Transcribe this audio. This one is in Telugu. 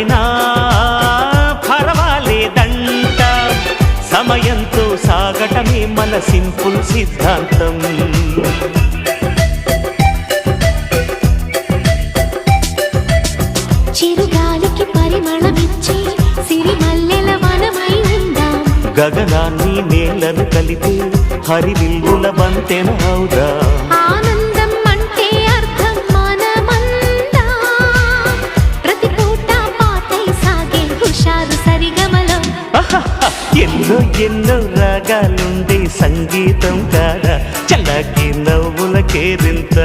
కష్టమైనా పర్వాలేదంట, సమయంతో సాగటమే మన సింపుల్ సిద్ధాంతం. చిరుగాలికి పరిమళమిచ్చి సిరిమల్లెల వనమై ఉందాం, గగనాన్ని నేలను కలిపి హరివిల్లుల బంతెన అవుదాం. ఆనందం అంటే అర్థం మనమందా, ప్రతి పూట పాటై సాగే హుషారు సరిగమలో. ఎన్నో ఎన్నో రాగాలుండే సంగీతం కాదా, చల్లకి నవ్వుల కేరింత.